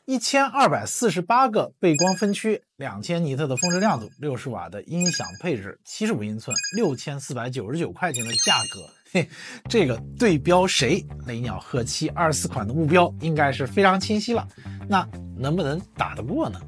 1248个背光分区，2000尼特的峰值亮度，60瓦的音响配置，75英寸，6499块钱的价格，嘿，这个对标谁？雷鸟鹤724款的目标应该是非常清晰了，那能不能打得过呢？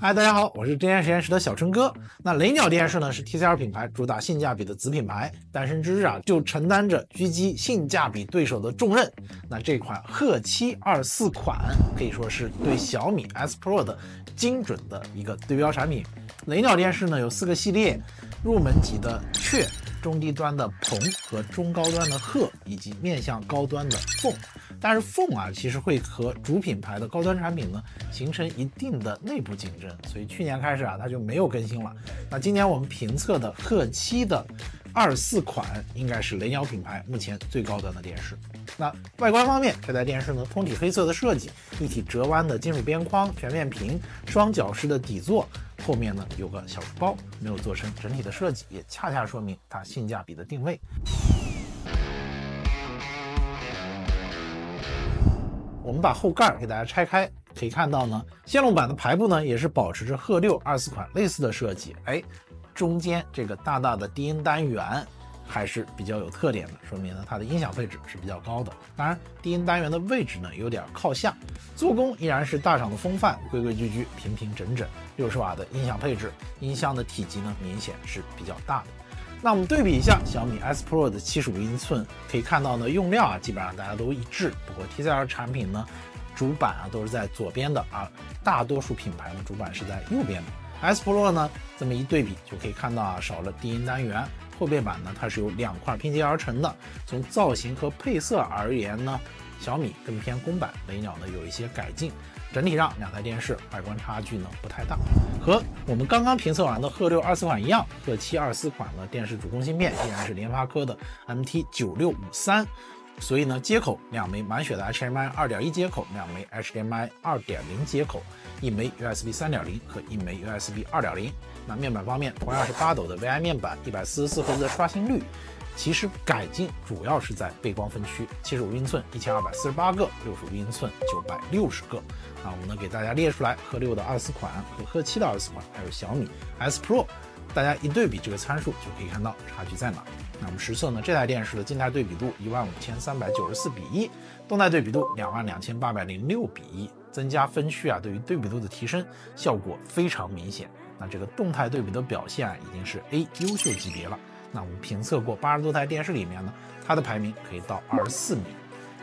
嗨，大家好，我是真言实验室的小春哥。那雷鸟电视呢是 TCL 品牌主打性价比的子品牌，诞生之日啊就承担着狙击性价比对手的重任。那这款鹤724款可以说是对小米 S Pro 的精准的一个对标产品。雷鸟电视呢有4个系列，入门级的雀、中低端的鹏和中高端的鹤，以及面向高端的凤。但是凤啊，其实会和主品牌的高端产品呢形成一定的内部竞争，所以去年开始啊，它就没有更新了。那今年我们评测的鹤7的24款，应该是雷鸟品牌目前最高端的电视。那外观方面，这台电视呢通体黑色的设计，一体折弯的金属边框，全面屏，双脚式的底座。后面呢有个小书包，没有做成整体的设计，也恰恰说明它性价比的定位。我们把后盖给大家拆开，可以看到呢，线路板的排布呢也是保持着鹤6 24款类似的设计，中间这个大大的低音单元还是比较有特点的，说明呢它的音响配置是比较高的。当然，低音单元的位置呢有点靠下，做工依然是大厂的风范，规规矩矩，平平整整。60瓦的音响配置，音箱的体积呢明显是比较大的。那我们对比一下小米 S Pro 的75英寸，可以看到呢用料啊基本上大家都一致，不过 TCL 产品呢主板啊都是在左边的啊，大多数品牌呢主板是在右边的。S Pro 呢这么一对比就可以看到啊少了低音单元，后背板呢它是由2块拼接而成的。从造型和配色而言呢，小米更偏公版，雷鸟呢有一些改进。整体上两台电视外观差距呢不太大，和我们刚刚评测完的鹤6 24款一样，鹤7 24款的电视主控芯片依然是联发科的 MT9653，所以呢接口2枚满血的 HDMI 2.1 接口，2枚 HDMI 2.0 接口，1枚 USB 3.0 和1枚 USB 2.0。那面板方面同样是8斗的 VI 面板，144赫兹的刷新率。其实改进主要是在背光分区，75英寸1248个，65英寸960个。我们呢给大家列出来鹤6的24款和鹤7的24款，还有小米 S Pro， 大家一对比这个参数就可以看到差距在哪。那我们实测呢，这台电视的静态对比度15394:1，动态对比度22806:1，增加分区啊，对于对比度的提升效果非常明显。那这个动态对比的表现已经是 A 优秀级别了。那我们评测过80多台电视里面呢，它的排名可以到24名。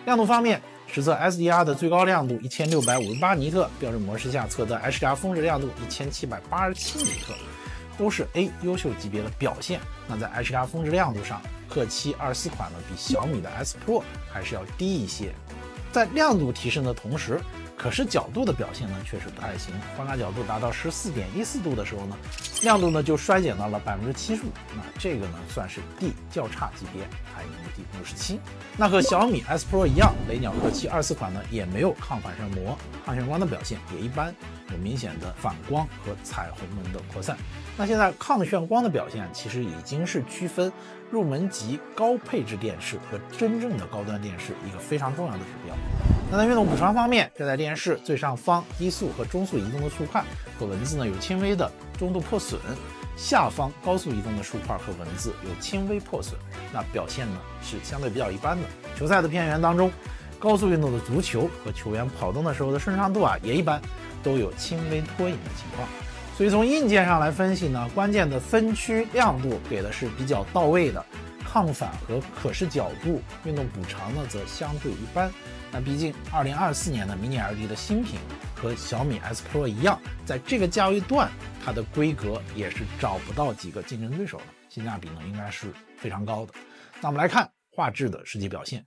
亮度方面，实测 SDR 的最高亮度1658尼特，标准模式下测的 HDR 峰值亮度1787尼特，都是 A 优秀级别的表现。那在 HDR 峰值亮度上，鹤7 24款呢比小米的 S Pro 还是要低一些。在亮度提升的同时，可视角度的表现呢确实不太行，观看角度达到14.14度的时候呢，亮度呢就衰减到了75%，那这个呢算是 D 较差级别，排名第57。那和小米 S Pro 一样，雷鸟鹤7 24款呢也没有抗反射膜，抗眩光的表现也一般，有明显的反光和彩虹门的扩散。那现在抗眩光的表现其实已经是区分入门级高配置电视和真正的高端电视一个非常重要的指标。那在运动补偿方面，这台电视最上方低速和中速移动的竖块和文字呢有轻微的中度破损，下方高速移动的竖块和文字有轻微破损，那表现呢是相对比较一般的。球赛的片源当中，高速运动的足球和球员跑动的时候的顺畅度啊也一般，都有轻微拖影的情况。所以从硬件上来分析呢，关键的分区亮度给的是比较到位的，抗反和可视角度、运动补偿呢则相对一般。那毕竟2024年的 Mini LED 的新品和小米 S Pro 一样，在这个价位段，它的规格也是找不到几个竞争对手的，性价比呢应该是非常高的。那我们来看画质的实际表现。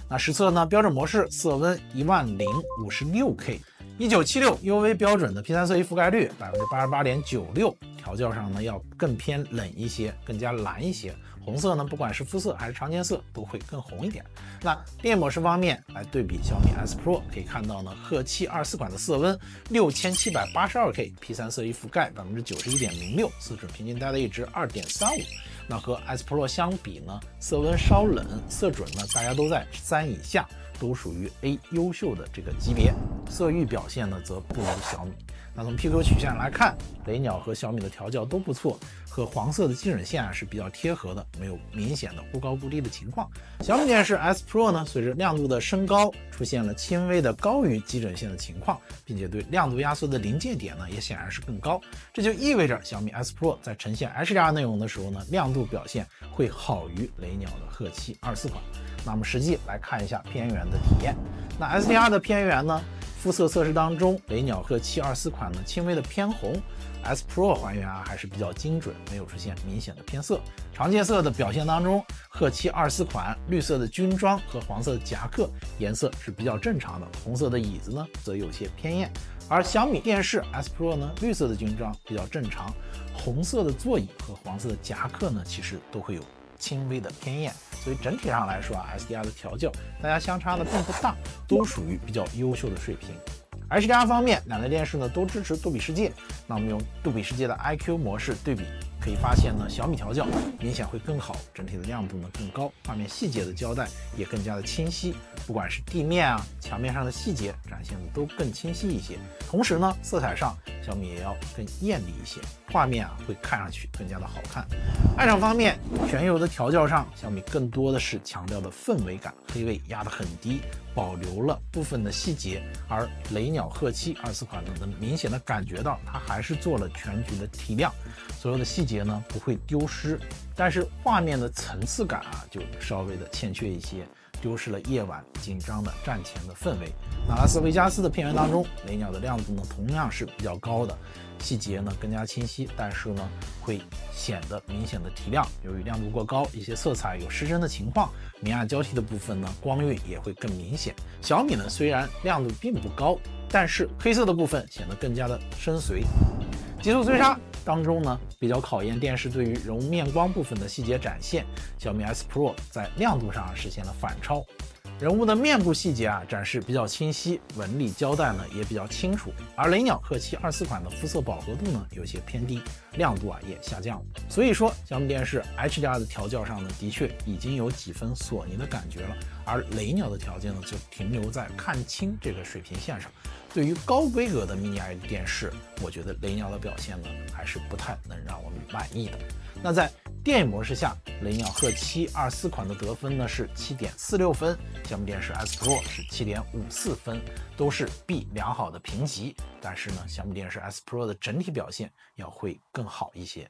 那实测呢，标准模式色温10056K， 1976 UV 标准的 P3 色域覆盖率88.96%，调教上呢要更偏冷一些，更加蓝一些，红色呢，不管是肤色还是常见色都会更红一点。那电影模式方面来对比小米 S Pro， 可以看到呢，赫七24款的色温6782K， P3 色域覆盖91.06%，色准平均大概值2.35。那和 S Pro 相比呢，色温稍冷，色准呢大家都在3以下，都属于 A 优秀的这个级别。色域表现呢则不如小米。那从 PQ 曲线来看，雷鸟和小米的调教都不错，和黄色的基准线是比较贴合的，没有明显的忽高忽低的情况。小米电视 S Pro 呢，随着亮度的升高，出现了轻微的高于基准线的情况，并且对亮度压缩的临界点呢也显然是更高。这就意味着小米 S Pro 在呈现 HDR 内容的时候呢，亮度表现会好于雷鸟的赫七24款。那我们实际来看一下偏远的体验。那 SDR 的偏远呢，肤色测试当中，雷鸟赫七24款呢轻微的偏红 ，S Pro 还原还是比较精准，没有出现明显的偏色。常见色的表现当中，赫七24款绿色的军装和黄色的夹克颜色是比较正常的，红色的椅子呢则有些偏艳。而小米电视 S Pro 呢，绿色的军装比较正常，红色的座椅和黄色的夹克呢其实都会有轻微的偏艳，所以整体上来说SDR 的调教大家相差的并不大，都属于比较优秀的水平。HDR 方面，两台电视呢都支持杜比世界，那我们用杜比世界的 IQ 模式对比，可以发现呢，小米调教明显会更好，整体的亮度呢更高，画面细节的交代也更加的清晰，不管是地面啊、墙面上的细节展现的都更清晰一些。同时呢，色彩上小米也要更艳丽一些，画面会看上去更加的好看。暗场方面，全油的调教上，小米更多的是强调的氛围感，黑位压得很低，保留了部分的细节，而雷鸟赫七24款呢，能明显的感觉到它还是做了全局的提亮，所有的细节呢不会丢失，但是画面的层次感就稍微的欠缺一些，丢失了夜晚紧张的战前的氛围。那拉斯维加斯的片源当中，雷鸟的亮度呢同样是比较高的，细节呢更加清晰，但是呢会显得明显的提亮。由于亮度过高，一些色彩有失真的情况，明暗交替的部分呢光晕也会更明显。小米呢虽然亮度并不高，但是黑色的部分显得更加的深邃。极速追杀当中呢，比较考验电视对于人物面光部分的细节展现，小米 S Pro 在亮度上实现了反超。人物的面部细节展示比较清晰，纹理交代呢也比较清楚，而雷鸟赫七24款的肤色饱和度呢有些偏低，亮度也下降了。所以说小米电视 HDR 的调教上呢，的确已经有几分索尼的感觉了，而雷鸟的条件呢就停留在看清这个水平线上。对于高规格的 Mini LED 电视，我觉得雷鸟的表现呢还是不太能让我们满意的。那在电影模式下，雷鸟赫七24款的得分呢是7.46分，小米电视 S Pro 是7.54分，都是 B 良好的评级。但是呢，小米电视 S Pro 的整体表现要会更好一些。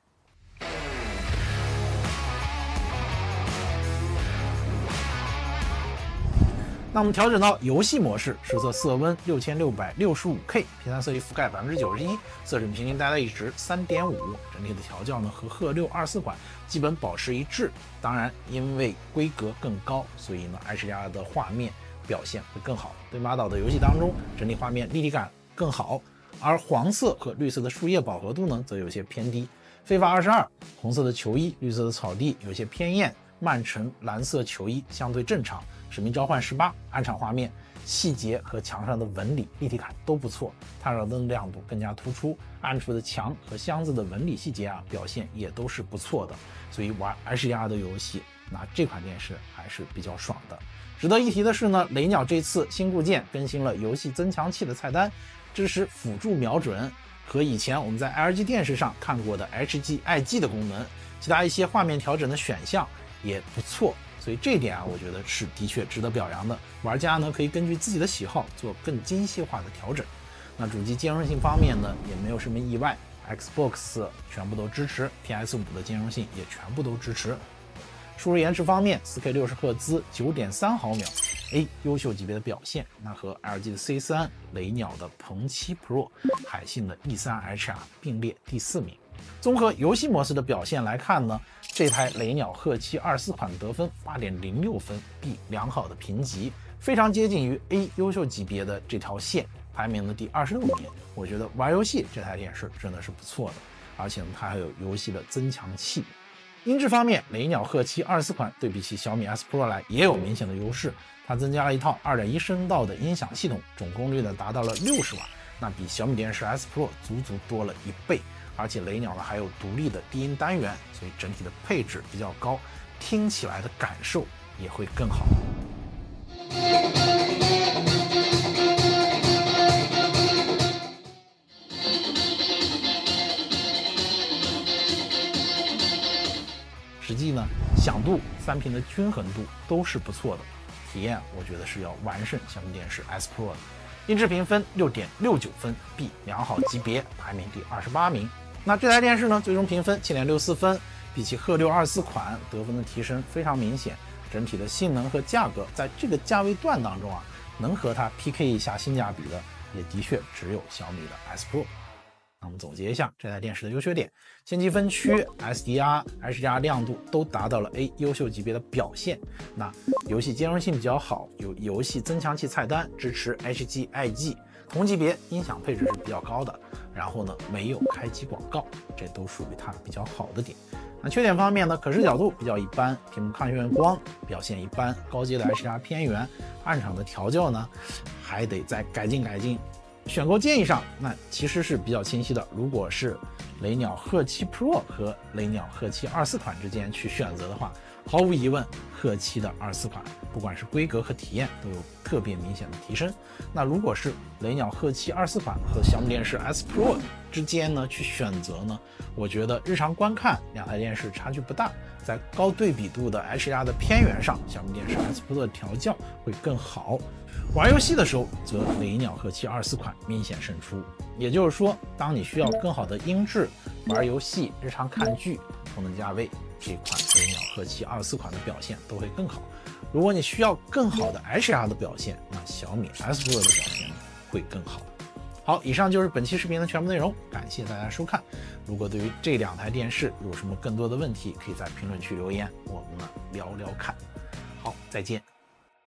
那我们调整到游戏模式，实测色温6665K， P3 色域覆盖91%，色准平均大概值3.5，整体的调教呢和赫六24款基本保持一致。当然，因为规格更高，所以呢 HDR 的画面表现会更好。对马岛的游戏当中，整体画面立体感更好，而黄色和绿色的树叶饱和度呢则有些偏低。非法22，红色的球衣，绿色的草地有些偏艳，曼城蓝色球衣相对正常。使命召唤18，暗场画面细节和墙上的纹理立体感都不错，探照灯亮度更加突出，暗处的墙和箱子的纹理细节表现也都是不错的，所以玩 HDR 的游戏拿这款电视还是比较爽的。值得一提的是呢，雷鸟这次新固件更新了游戏增强器的菜单，支持辅助瞄准，和以前我们在 LG 电视上看过的 HG、IG 的功能，其他一些画面调整的选项也不错。所以这一点我觉得是的确值得表扬的。玩家呢可以根据自己的喜好做更精细化的调整。那主机兼容性方面呢也没有什么意外 ，Xbox 全部都支持 ，PS5 的兼容性也全部都支持。输入延迟方面 ，4K 60赫兹9.3毫秒 ，A 优秀级别的表现。那和 LG 的 C3、雷鸟的鹏7 Pro、海信的 E3 HR 并列第4名。综合游戏模式的表现来看呢，这台雷鸟赫七24款得分8.06分 ，B 良好的评级，非常接近于 A 优秀级别的这条线，排名的第26名。我觉得玩游戏这台电视真的是不错的，而且呢它还有游戏的增强器。音质方面，雷鸟鹤7 24款对比起小米 S Pro 来也有明显的优势，它增加了一套 2.1 声道的音响系统，总功率呢达到了60瓦，那比小米电视 S Pro 足足多了1倍。而且雷鸟呢还有独立的低音单元，所以整体的配置比较高，听起来的感受也会更好。实际呢，响度、3频的均衡度都是不错的，体验我觉得是要完胜小米电视 S Pro 的。音质评分6.69分，B 良好级别，排名第28名。那这台电视呢，最终评分7.64分，比起鹤6 24款得分的提升非常明显。整体的性能和价格在这个价位段当中啊，能和它 PK 一下性价比的，也的确只有小米的 S Pro。那我们总结一下这台电视的优缺点：先级分区、SDR、HDR 亮度都达到了 A 优秀级别的表现。那游戏兼容性比较好，有游戏增强器菜单，支持 HG、IG， 同级别音响配置是比较高的。然后呢，没有开机广告，这都属于它比较好的点。那缺点方面呢，可视角度比较一般，屏幕抗眩光表现一般，高阶的 HDR 偏远，暗场的调教呢还得再改进。选购建议上，那其实是比较清晰的。如果是雷鸟鹤7 Pro 和雷鸟鹤7 24款之间去选择的话，毫无疑问，鹤7的24款不管是规格和体验都有特别明显的提升。那如果是雷鸟鹤7 24款和小米电视 S Pro 之间呢去选择呢，我觉得日常观看两台电视差距不大，在高对比度的 HDR 的偏远上，小米电视 S Pro 的调教会更好。玩游戏的时候，则雷鸟鹤7 24款明显胜出。也就是说，当你需要更好的音质玩游戏、日常看剧，同等价位，这款雷鸟鹤7 24款的表现都会更好。如果你需要更好的 HDR 的表现，那小米 S Pro 的表现会更好。好，以上就是本期视频的全部内容，感谢大家收看。如果对于这两台电视有什么更多的问题，可以在评论区留言，我们聊聊看。好，再见。